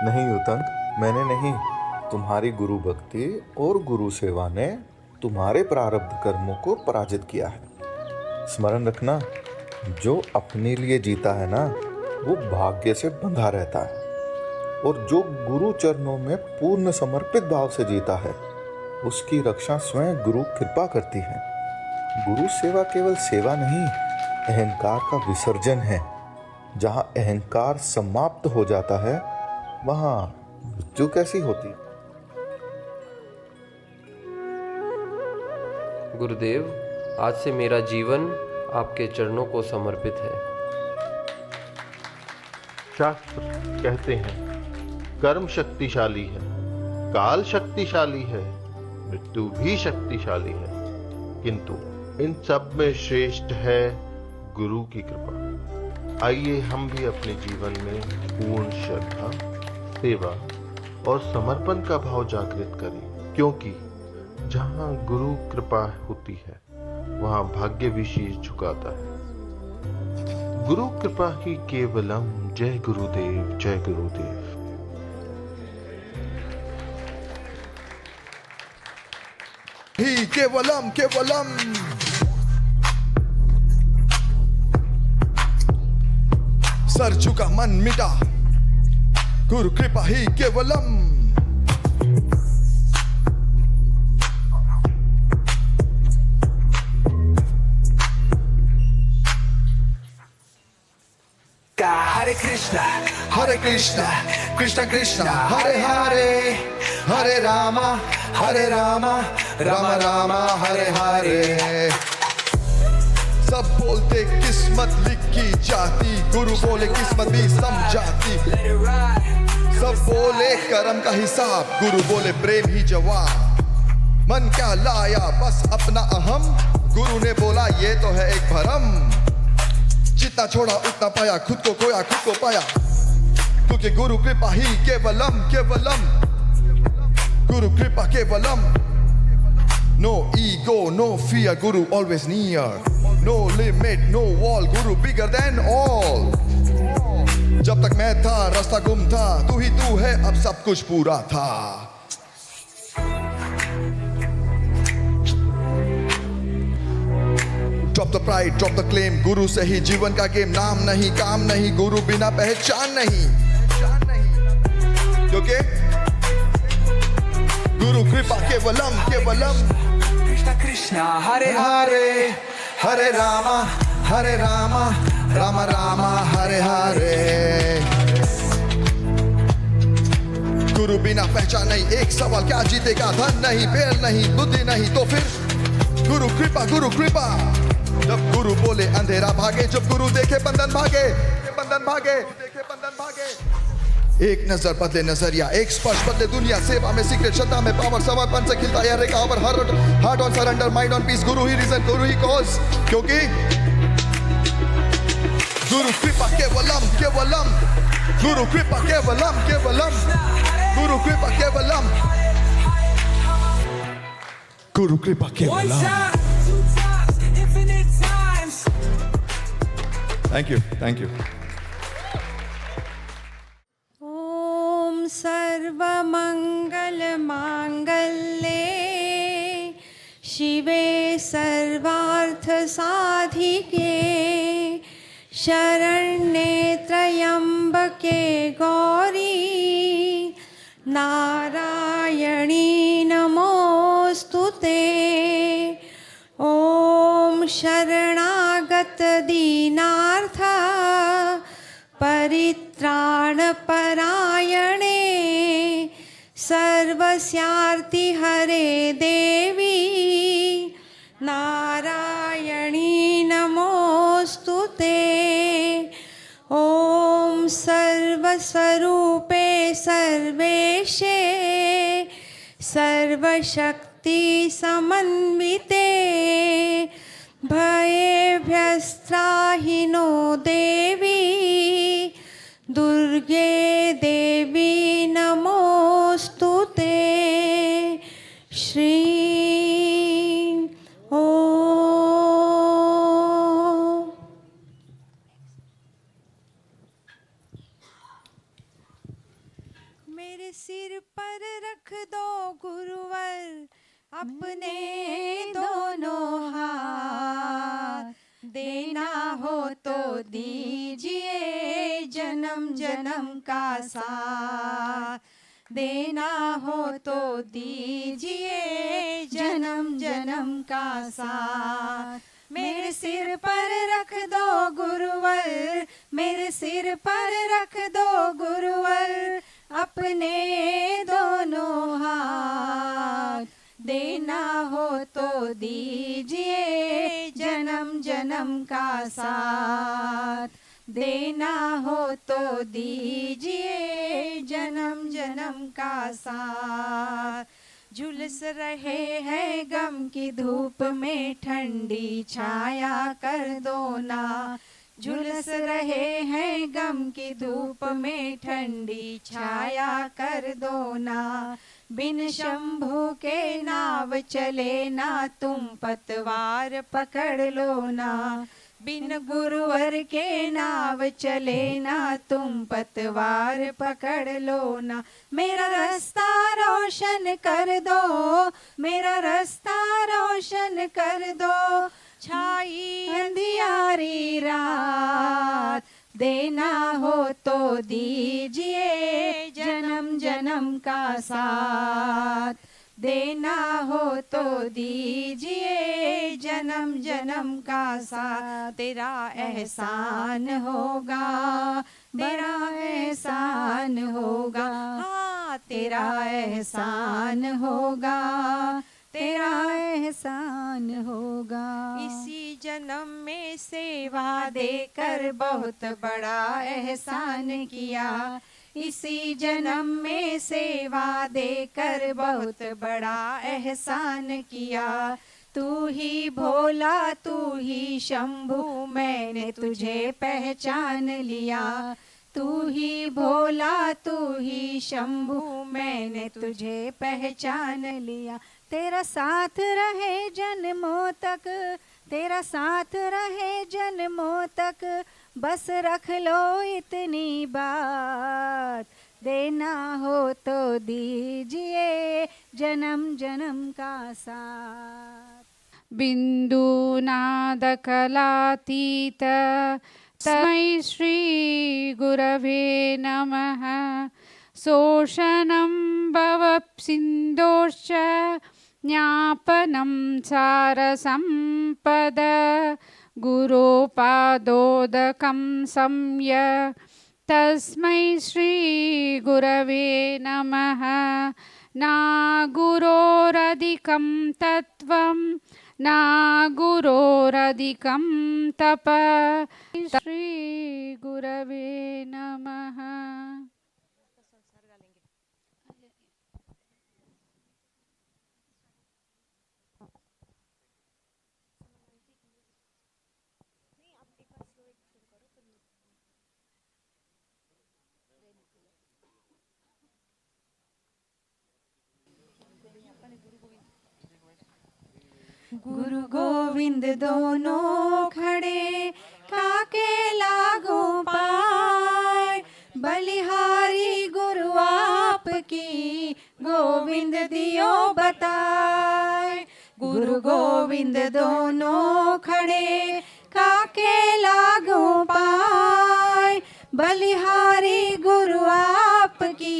नहीं उत्तंक, मैंने नहीं। तुम्हारी गुरु भक्ति और गुरु सेवा ने तुम्हारे प्रारब्ध कर्मों को पराजित किया है। स्मरण रखना, जो अपने लिए जीता है ना, वो भाग्य से बंधा रहता है, और जो गुरु चरणों में पूर्ण समर्पित भाव से जीता है उसकी रक्षा स्वयं गुरु कृपा करती है। गुरु सेवा केवल सेवा नहीं, अहंकार का विसर्जन है। जहां अहंकार समाप्त हो जाता है वहां मृत्यु कैसी होती? गुरुदेव, आज से मेरा जीवन आपके चरणों को समर्पित है। शास्त्र कहते हैं, कर्म शक्तिशाली है, काल शक्तिशाली है, मृत्यु भी शक्तिशाली है, किंतु इन सब में श्रेष्ठ है गुरु की कृपा। आइए हम भी अपने जीवन में पूर्ण श्रद्धा, सेवा और समर्पण का भाव जागृत करें, क्योंकि जहां गुरु कृपा होती है वहां भाग्य भी शीश झुकाता है। गुरु कृपा ही केवलम। जय गुरुदेव, जय गुरुदेव। ही केवलम केवलम। सर झुका मन मिटा, गुरु कृपा ही केवलम। Hare Krishna, Krishna Krishna, Hare Hare, Hare Rama, Rama Rama, Hare Hare। सब बोलते किस्मत लिखी जाती, गुरु बोले किस्मत भी समझाती। सब बोले कर्म का हिसाब, गुरु बोले प्रेम ही जवाब। मन क्या लाया बस अपना अहम, गुरु ने बोला ये तो है एक भरम। जितना छोड़ा उतना पाया, खुद को खोया खुद को पाया, क्योंकि गुरु कृपा ही केवलम केवलम। गुरु कृपा केवलम। No ego, no fear, Guru always near. No limit, no wall, Guru bigger than all. जब तक मैं था रास्ता गुम था, तू ही तू है अब सब कुछ पूरा था। Drop the pride, drop the claim, गुरु से ही जीवन का गेम। नाम नहीं काम नहीं, गुरु बिना पहचान नहीं। क्योंकि गुरु कृपा केवलम केवलम। Krishna Krishna, Hare Hare, Hare Rama, हरे रामा राम राम हरे हरे। गुरु बिना पहचान नहीं, एक सवाल क्या जीतेगा, धन नहीं, बेल नहीं, बुद्धि नहीं, तो फिर गुरु कृपा, गुरु कृपा। जब गुरु बोले अंधेरा भागे, जब गुरु देखे बंधन भागे, बंधन भागे, देखे बंधन भागे। एक नजर बदले नजरिया, एक स्पर्श बदले दुनिया, सेवा में सीक्रेट, श्रद्धा में पावर, समर्पण से खिलता यह रेखा पर heart on surrender, mind on peace. गुरु ही रीजन, गुरु ही कॉज, क्योंकि गुरु कृपा केवलम केवलम, गुरु कृपा केवलम केवलम, गुरु कृपा केवलम, गुरु कृपा केवलम। Thank you. ॐ सर्वमङ्गलमाङ्गल्ये शिवे सर्वार्थसाधिके शरण्ये त्र्यम्बके गौरी नारायणी नमोऽस्तुते। ॐ शरणागत दीनार्थ परित्राणपरायणे सर्वस्यार्ति हरे देवी नारायणी नमोऽस्तुते। ॐ सर्वस्वरूपे सर्वेशे सर्वशक्ति समन्विते भयेभ्यस्त्राहि नो देवी दुर्गे देवी नमोऽस्तुते। श्री ओ मेरे सिर पर रख दो गुरुवर अपने दोनों हाथ, देना हो तो दीजिए जन्म जन्म का साथ, देना हो तो दीजिए जन्म जन्म का साथ। मेरे सिर पर रख दो गुरुवर, मेरे सिर पर रख दो गुरुवर अपने दोनों हाथ, देना हो तो दीजिए जन्म जन्म का साथ, देना हो तो दीजिए जन्म जन्म का साथ। झुलस रहे हैं गम की धूप में ठंडी छाया कर दो ना, झुलस रहे हैं गम की धूप में ठंडी छाया कर दो ना। बिन शंभू के नाव चले ना तुम पतवार पकड़ लो ना, बिन गुरुवर के नाव चले ना तुम पतवार पकड़ लो ना। मेरा रास्ता रोशन कर दो, मेरा रास्ता रोशन कर दो, छाई अंधियारी रात, देना हो तो दीजिए जन्म जन्म का साथ, देना हो तो दीजिए जन्म जन्म का साथ। तेरा एहसान होगा, बड़ा एहसान होगा, हाँ तेरा एहसान होगा, तेरा एहसान होगा। इसी जन्म में सेवा देकर बहुत बड़ा एहसान किया, इसी जन्म में सेवा देकर बहुत बड़ा एहसान किया। तू ही भोला तू ही शंभू मैंने तुझे पहचान लिया, तू ही भोला तू ही शंभू मैंने तुझे पहचान लिया। तेरा साथ रहे जन्मों तक, तेरा साथ रहे जन्मों तक, बस रख लो इतनी बात, देना हो तो दीजिए जन्म जन्म का साथ। बिन्दुनादकलातीत तस्मै श्री गुरवे नमः। शोषणं भवसिन्धोश्च ज्ञापनं सारसम्पद गुरोपादोदकं सम्य तस्मै श्रीगुरवे नमः। न गुरोरधिकं तत्त्वं न गुरोरधिकं तप। श्रीगुरवे नमः। गुरु गोविंद दोनों खड़े काके लागू पाए, बलिहारी गुरु आपकी गोविंद दियो बताए। गुरु गोविंद दोनों खड़े काके लागू पाए, बलिहारी गुरु आपकी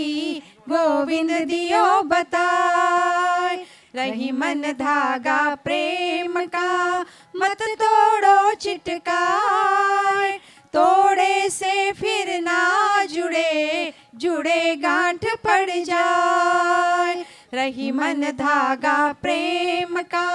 गोविंद दियो बताए। रही मन धागा प्रेम का मत तोड़ो चिटकाए, तोड़े से फिर ना जुड़े जुड़े गांठ पड़ जाए। रही मन धागा प्रेम का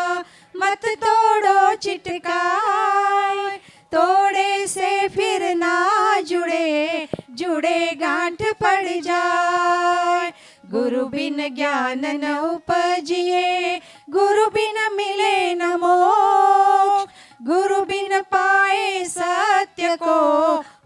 मत तोड़ो चिटकाए, तोड़े से फिर ना जुड़े जुड़े गांठ पड़ जाए। गुरु बिन ज्ञान न उपजिए, गुरु बिन मिले न मोक्ष, गुरु बिन पाए सत्य को,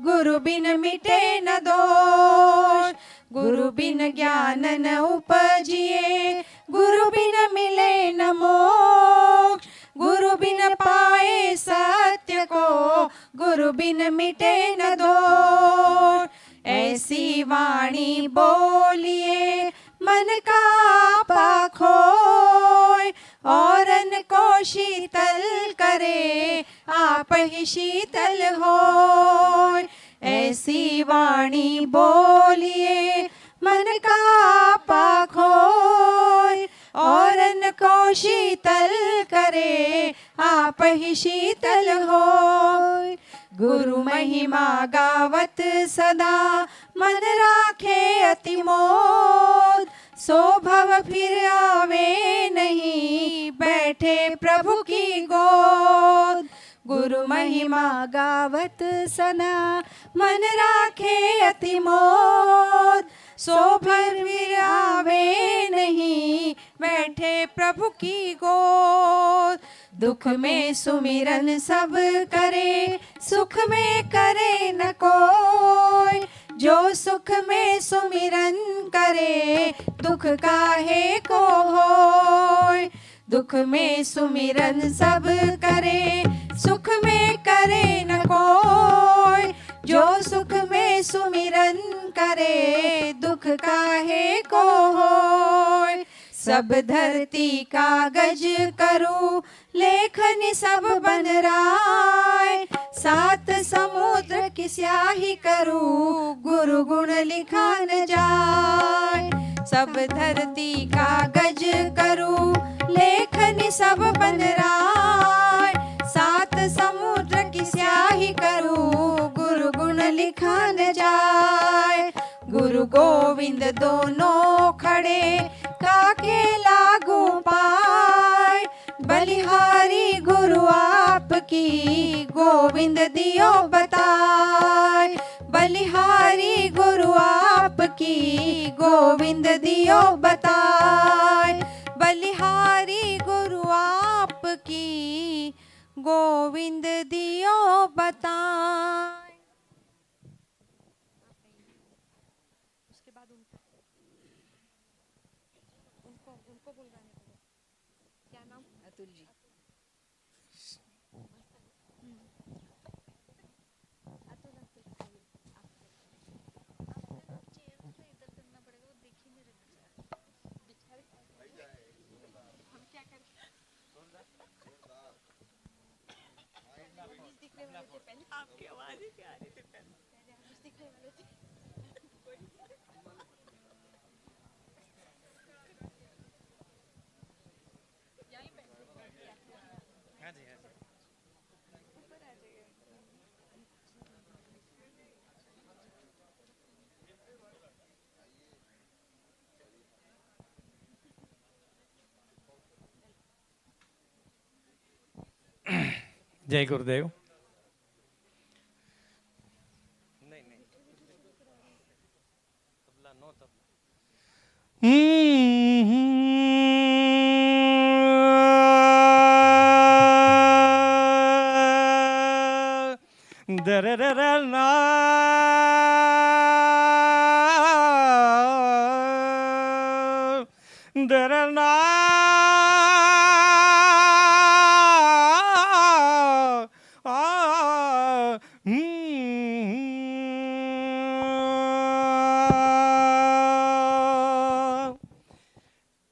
गुरु बिन मिटे न दोष। गुरु बिन ज्ञान न उपजिए, गुरु बिन मिले न मोक्ष, गुरु बिन पाए सत्य को, गुरु बिन मिटे न दोष। ऐसी वाणी बोलिए मन का आपा खोए, औरन को शीतल करे आप ही शीतल होए। ऐसी वाणी बोलिए मन का आपा खोए, औरन को शीतल करे आप ही शीतल होए। गुरु महिमा गावत सदा मन राखे अति मोद, सो भव फिर आवे नहीं बैठे प्रभु की गोद। गुरु महिमा गावत सदा मन राखे अति मोद, सो भव फिर आवे नहीं बैठे प्रभु की गोद। दुख में सुमिरन सब करे, सुख में करे न कोई, जो सुख में सुमिरन करे दुख काहे को होय। दुख में सुमिरन सब करे, सुख में करे न कोई, जो सुख में सुमिरन करे दुख काहे को होय। सब धरती कागज करूं लेखन सब बन राय, सात समुद्र की स्याही करूं गुरु गुण लिखा न जाए। सब धरती कागज करूं लेखन सब बन राय, सात समुद्र की स्याही करूं गुरु गुण लिखा न जाए। गुरु गोविंद दोनों खड़े काके लागू पाए, बलिहारी गुरु आपकी गोविंद दियो बताए। बलिहारी गुरु आपकी गोविंद दियो बताए। बलिहारी गुरु आपकी गोविंद दियो बताए। आपकी आवाज ही प्यारी थी पहले। हाँ जी हाँ जी। जय गुरुदेव।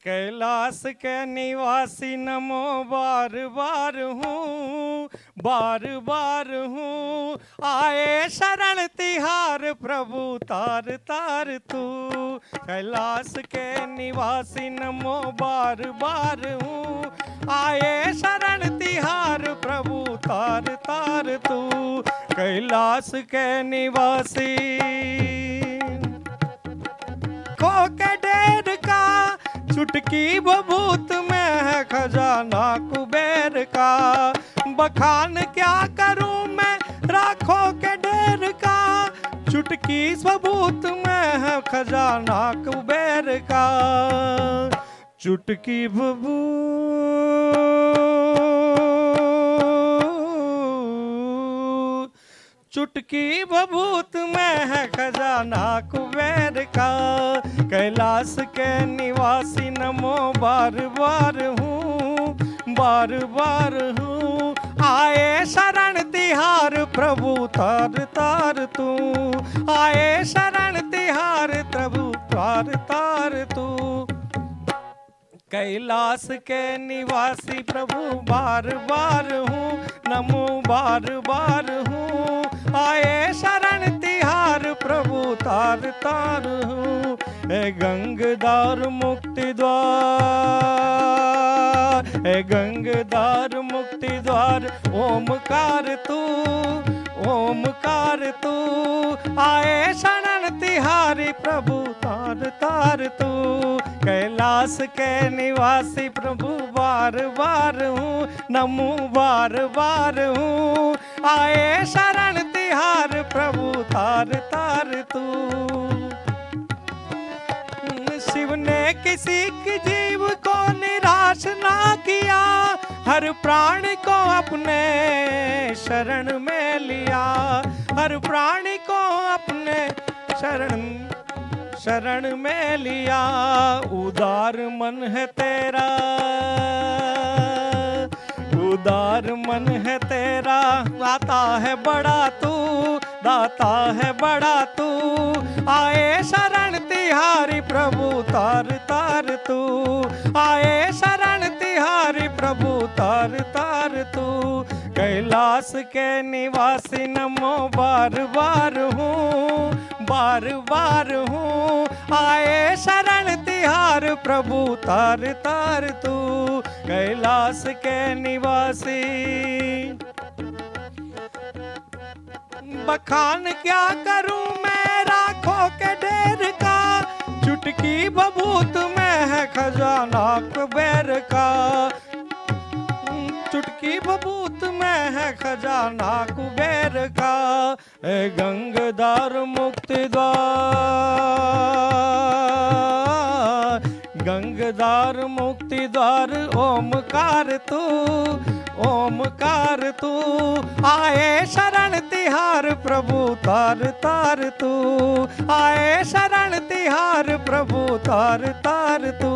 कैलाश के निवासी नमो बार बार हूँ, बार बार हूँ, आए शरण तिहार प्रभु तार तार तू। कैलाश के निवासी नमो बार बार हूँ, आए शरण तिहार प्रभु तार तार तू। कैलाश के निवासी खो के ढेर का चुटकी बबूत में है खजाना कुबेर का। बखान क्या करूं मैं राखों के ढेर का, चुटकी सबूत में है खजाना कुबेर का। चुटकी चुटकी बबूत में है खजाना कुबेर का। कैलाश के निवासी नमो बार बार हूँ, बार बार हूँ, आए शरण तिहार प्रभु तार तार तू। आए शरण तिहार प्रभु तार तार तू। कैलाश के निवासी प्रभु बार बार हूँ, नमो बार बार हूँ, आए शरण तिहार प्रभु तार तार हूँ। ए गंगदार मुक्ति द्वार, ए गंगदार मुक्ति द्वार, ओमकार तू, ओमकार तू, आए शरण तिहारी प्रभु तार तार तू। कैलाश के निवासी प्रभु बार बार हूँ, नमो बार बार हूँ, आए शरण तिहार प्रभु तार तार तू। शिव ने किसी की जीव को निराश ना किया, हर प्राणी को अपने शरण में लिया। हर प्राणी को अपने शरण में लिया। उदार मन है तेरा, उदार मन है तेरा, दाता है बड़ा तू, दाता है बड़ा तू। आए शरण तिहारी प्रभु तार तार तू। आए शरण तिहारी प्रभु तार तार तू। कैलाश के निवासी नमो बार बार हूँ, बार बार हूँ, आए शरण तिहार प्रभु तार तार तू। कैलाश के निवासी बखान क्या करूं मैं राखों के ढेर का, चुटकी बबूत में है खजाना कुबेर का। चुटकी बबूत में है खजाना कुबेर का। ए गंगदार मुक्ति द्वार, गंगदार मुक्ति द्वार, ओमकार तू, ओमकार तू, आए शरण तिहार प्रभु तार तार तू। आए शरण तिहार प्रभु तार तार तू।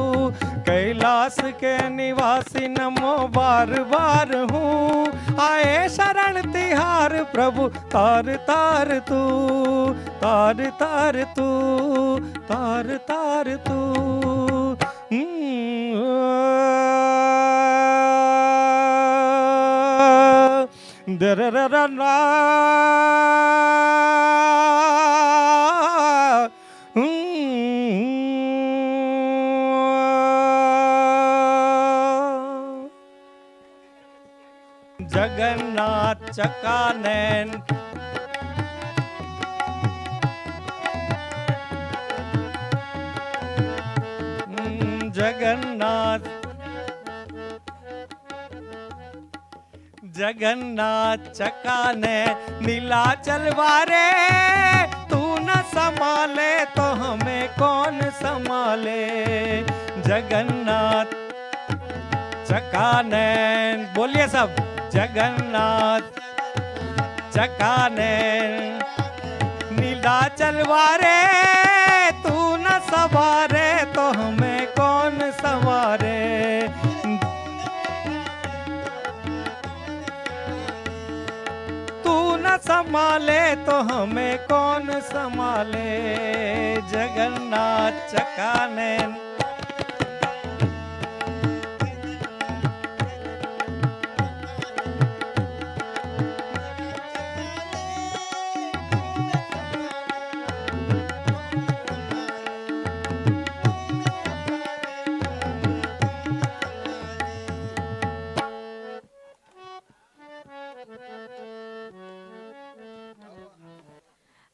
कैलाश के निवासी नमो बार बार हूँ, आए शरण तिहार प्रभु तार तार तू। तार तार तू, तार तार तू। दरररना जगन्नाथ चकानैन जगन्नाथ जगन्नाथ चकाने नीलाचल वारे, तू न संभाले तो हमें कौन संभाले। जगन्नाथ चकाने, बोलिए सब, जगन्नाथ चकाने नीलाचल वारे, तू न सवारे तो हमें कौन संवारे। संभाले तो हमें कौन संभाले। जगन्नाथ चकाने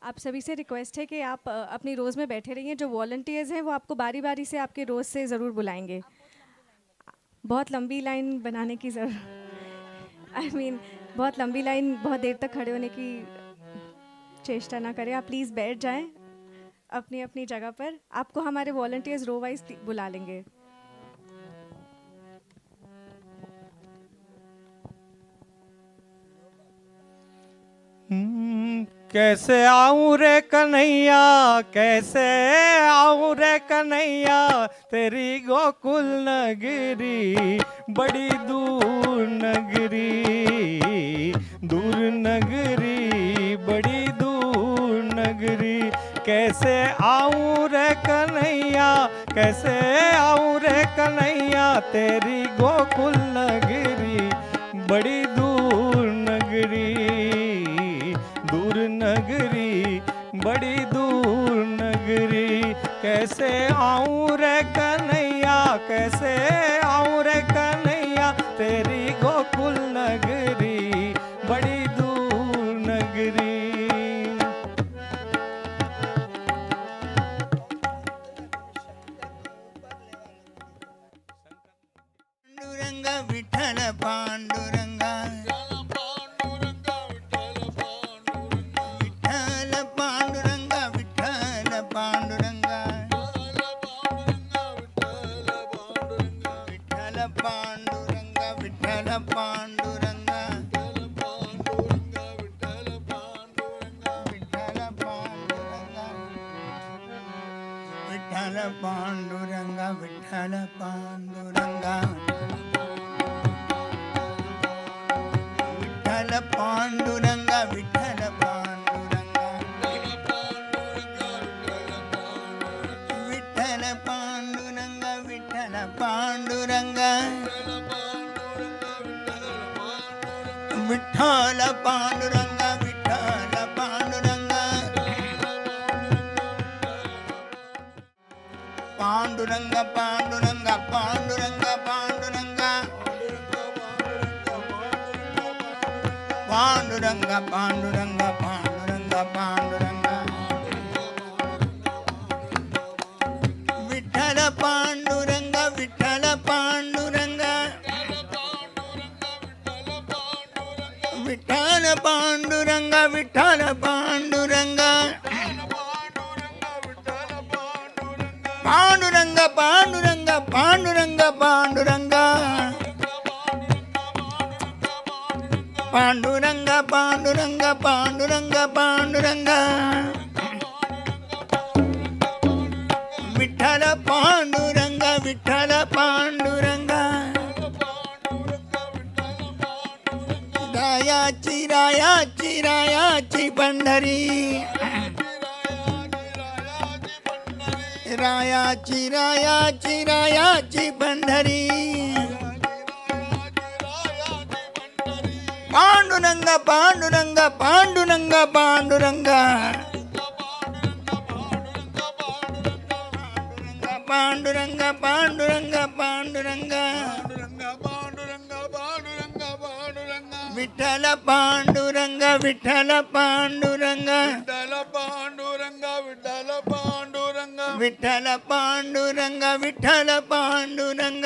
आप सभी से रिक्वेस्ट है कि आप अपनी रोज़ में बैठे रहिए। जो वॉलंटियर्स हैं वो आपको बारी बारी से आपके रोज़ से ज़रूर बुलाएंगे। बहुत लंबी लाइन बनाने की ज़रूर बहुत लंबी लाइन, बहुत देर तक खड़े होने की चेष्टा ना करें। आप प्लीज़ बैठ जाएं अपनी अपनी जगह पर। आपको हमारे वॉलंटियर्स रो वाइज बुला लेंगे। कैसे आऊं रे कन्हैया, कैसे आऊं रे कन्हैया, तेरी गोकुल नगरी बड़ी दूर नगरी, दूर नगरी बड़ी दूर नगरी। कैसे आऊं रे कन्हैया, कैसे आऊं रे कन्हैया, तेरी गोकुल नगरी बड़ी दूर नगरी, दूर नगरी बड़ी दूर नगरी। कैसे आऊं रे कन्हैया, कैसे आऊं रे कन्हैया, तेरी गोकुल नगरी बड़ी दूर नगरी। पांडुरंग विठ्ठल पांडुरंगा, पांडुरंगा विठ्ठल पांडुरंगा, विठ्ठल पांडुरंगा विठ्ठल पांडुरंगा, विठ्ठल पांडुरंगा विठ्ठल पांडुरंगा, विठ्ठल पांडुरंगा विठ्ठल पांडुरंगा, पांडुरंग पांडुरंग पांडुरंग पांडुरंग, पांडुरंग पांडुरंग पांडुरंग पांडुरंग, विठ्ठल पांडुरंग विठ्ठल पांडुरंग, विठ्ठल पांडुरंग विठ्ठल पांडुरंग, पांडुरंग पांडुरंग पांडुरंग पांडुरंग, पांडुरंग पांडुरंग पांडुरंग पांडुरंग, विठ्ठल पांडुरंग विठ्ठल पांडुरंग, रायाची रायाची रायाची पंढरी, रायाची रायाची रायाची पंढरी, पांडुरंग पांडुरंग पांडुरंग पांडुरंग, पांडुरंग पांडुरंग पांडुरंग, विठ्ठल पांडुरंग विठ्ठल पांडुरंग, विठ्ठल पांडुरंग विठ्ठल पांडुरंग,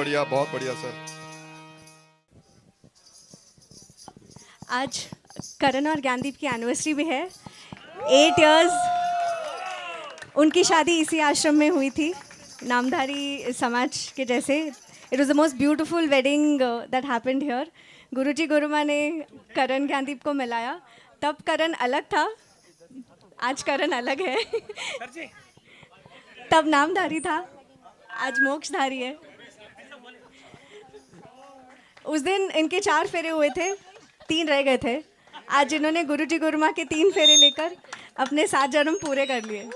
बहुत बढ़िया सर। आज करण और ज्ञानदीप की एनिवर्सरी भी है। 8 इयर्स उनकी शादी इसी आश्रम में हुई थी, नामधारी समाज के जैसे। It was the most beautiful wedding that happened here. Guruji Gurumaa ने करण ज्ञानदीप को मिलाया। तब करण अलग था, आज करण अलग है। तब नामधारी था, आज मोक्षधारी है। उस दिन इनके 4 फेरे हुए थे, 3 रह गए थे। आज इन्होंने गुरुजी गुरुमा के 3 फेरे लेकर अपने 7 जन्म पूरे कर लिए।